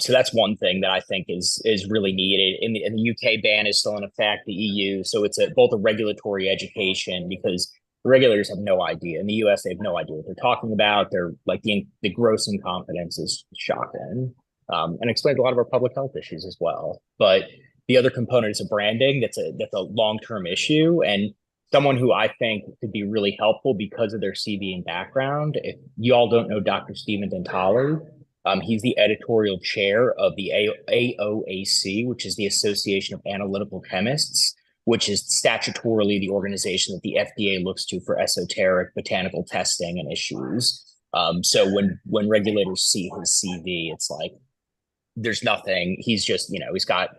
So that's one thing that I think is really needed. In the UK, ban is still in effect, the EU, so it's both a regulatory education, because the regulators have no idea. In the US, they have no idea what they're talking about. They're like the gross incompetence is shocking. And explains a lot of our public health issues as well. But the other component is a branding. That's a long-term issue, and someone who I think could be really helpful because of their CV and background. If you all don't know Dr. Stephen Dentale, he's the editorial chair of the AOAC, which is the Association of Analytical Chemists, which is statutorily the organization that the FDA looks to for esoteric botanical testing and issues. So when regulators see his CV, it's like, there's nothing. He's just, he's got,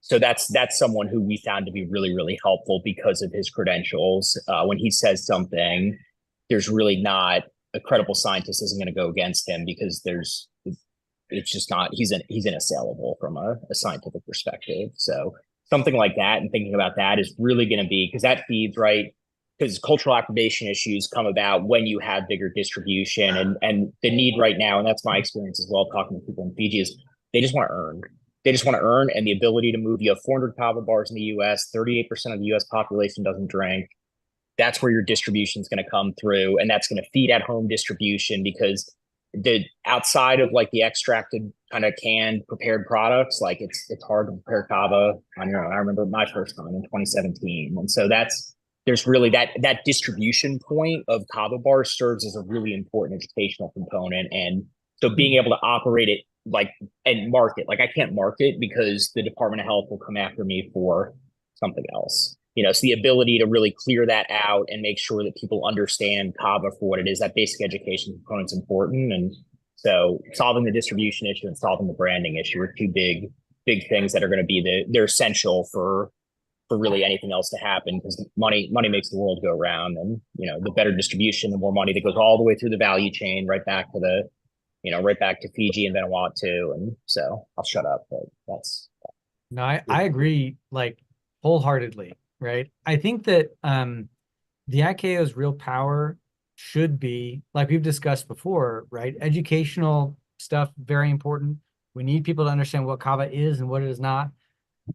so that's someone who we found to be really, really helpful because of his credentials. When he says something, there's really not, a credible scientist isn't going to go against him, because it's just not, he's inassailable from a scientific perspective. So something like that, and thinking about that is really going to be, because that feeds, right? Because cultural appropriation issues come about when you have bigger distribution, and the need right now, and that's my experience as well, talking to people in Fiji, is they just want to earn. They just want to earn, and the ability to move. You have 400 kava bars in the US, 38% of the US population doesn't drink. That's where your distribution is going to come through, and that's going to feed at home distribution, because the outside of like the extracted kind of canned prepared products, like it's hard to prepare kava on your own. I remember my first time in 2017. And so there's really that distribution point of kava bars serves as a really important educational component. And so being able to operate it and market, I can't market because the Department of Health will come after me for something else. So the ability to really clear that out and make sure that people understand kava for what it is, that basic education component is important. And so solving the distribution issue and solving the branding issue are two big things that are going to be they're essential for really anything else to happen, because money makes the world go round. And the better distribution, the more money that goes all the way through the value chain, right back to Fiji and Vanuatu. And so I'll shut up, but that's. No, I agree, wholeheartedly, right? I think that the IKO's real power should be, like we've discussed before, right? Educational stuff, very important. We need people to understand what kava is and what it is not.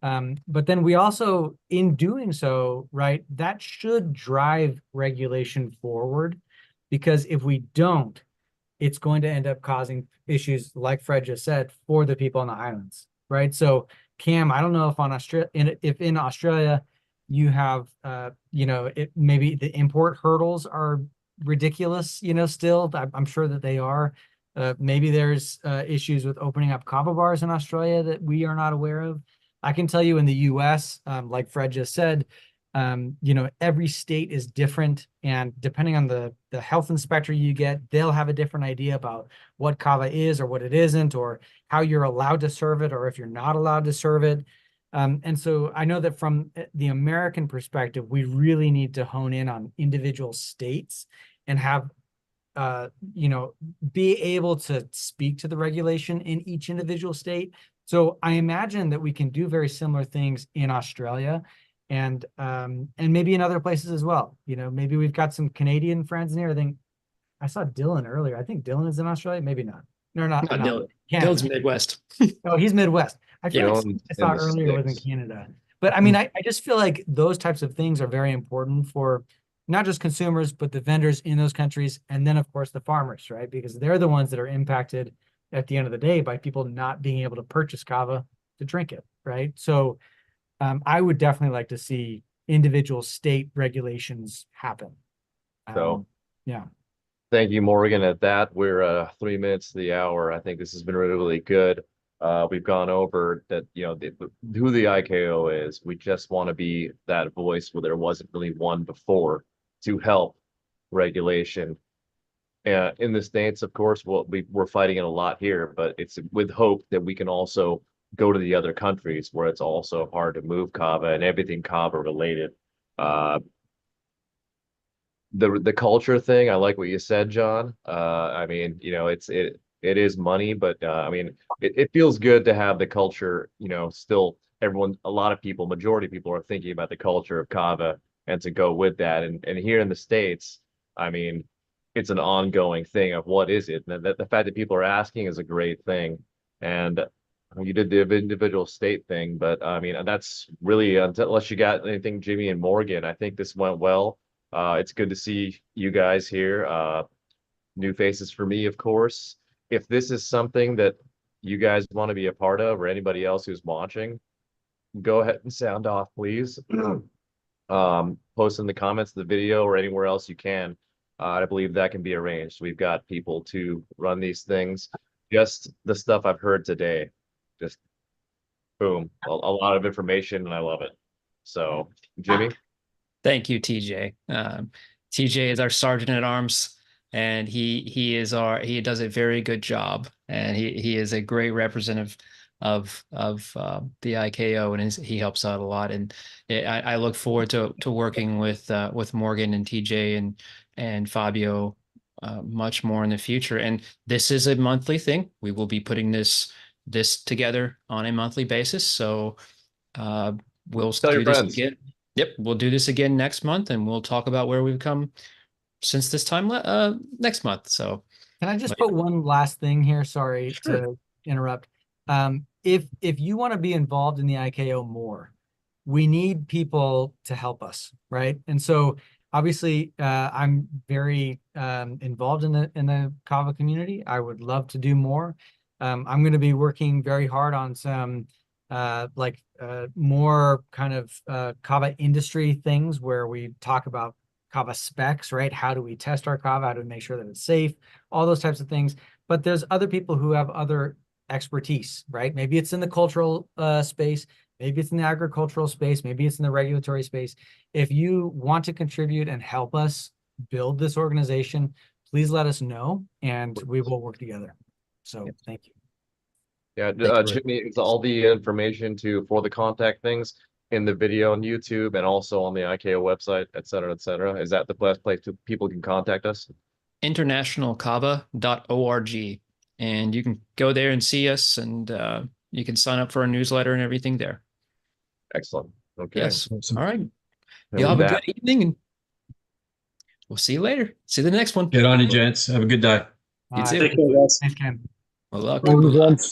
But then we also, in doing so, right, that should drive regulation forward, because if we don't, it's going to end up causing issues, like Fred just said, for the people on the islands, right? So Cam, I don't know if in Australia you have, maybe the import hurdles are ridiculous, still. I'm sure that they are. Maybe there's issues with opening up kava bars in Australia that we are not aware of. I can tell you in the US, like Fred just said, You know, every state is different, and depending on the health inspector you get, they'll have a different idea about what kava is or what it isn't, or how you're allowed to serve it or if you're not allowed to serve it. And so I know that from the American perspective, we really need to hone in on individual states and have you know, be able to speak to the regulation in each individual state. So I imagine that we can do very similar things in Australia and maybe in other places as well. You know, maybe we've got some Canadian friends in here. I think I saw Dylan earlier. I think Dylan is in Australia. Maybe not. No, not Not Dylan. Canada. Dylan's Midwest. Oh, he's Midwest. I feel Yeah. like Dylan I saw in the earlier was in sticks. Canada. But I mean, I just feel like those types of things are very important for not just consumers, but the vendors in those countries. And then, of course, the farmers, right? Because they're the ones that are impacted at the end of the day by people not being able to purchase kava to drink it, right? So I would definitely like to see individual state regulations happen. So Yeah. thank you, Morgan. At that, we're 3 minutes to the hour. I think this has been really, really good. We've gone over that, you know, who the IKO is. We just want to be that voice where there wasn't really one before to help regulation. In the States, of course, we're fighting it a lot here, but it's with hope that we can also go to the other countries where it's also hard to move kava and everything kava related. Uh, the culture thing, I like what you said, John. I mean, you know, it is money, but I mean, it feels good to have the culture, you know, still everyone, a lot of people, majority of people are thinking about the culture of kava and to go with that. And here in the States, I mean, it's an ongoing thing of what is it? And the fact that people are asking is a great thing. And you did the individual state thing, but I mean, that's really, unless you got anything, Jimmy and Morgan, I think this went well. It's good to see you guys here. New faces for me, of course. If this is something that you guys want to be a part of, or anybody else who's watching, go ahead and sound off, please. Post in the comments of the video or anywhere else you can. I believe that can be arranged. We've got people to run these things. Just the stuff I've heard today, just boom, a lot of information, and I love it. So, Jimmy. Thank you, TJ. TJ is our sergeant at arms, and he does a very good job, and he is a great representative of the IKO, and he helps out a lot. And I look forward to working with Morgan and TJ and Fabio much more in the future. And this is a monthly thing. We will be putting this together on a monthly basis. So we'll Tell your do this friends. again. Yep, we'll do this again next month, and we'll talk about where we've come since this time next month. So, can I just put one last thing here? Sorry to interrupt. If you want to be involved in the IKO more, we need people to help us, right? And so obviously, I'm very involved in the kava community. I would love to do more. I'm going to be working very hard on some more kind of kava industry things where we talk about kava specs, right? How do we test our kava? How do we make sure that it's safe? All those types of things. But there's other people who have other expertise, right? Maybe it's in the cultural space. Maybe it's in the agricultural space. Maybe it's in the regulatory space. If you want to contribute and help us build this organization, please let us know, and we will work together. So thank you. Yeah, Jimmy, it's all the information for the contact things in the video on YouTube and also on the IKO website, et cetera, et cetera. Is that the best place people can contact us? internationalkava.org, and you can go there and see us, and you can sign up for our newsletter and everything there. Excellent. Okay. Yes. Awesome. All right. And Y'all have with a good evening, and we'll see you later. See you the next one. Get on you, gents. Have a good day. You too. Take care, guys. Thanks, Ken. Good luck. Thank you, Good luck. gents.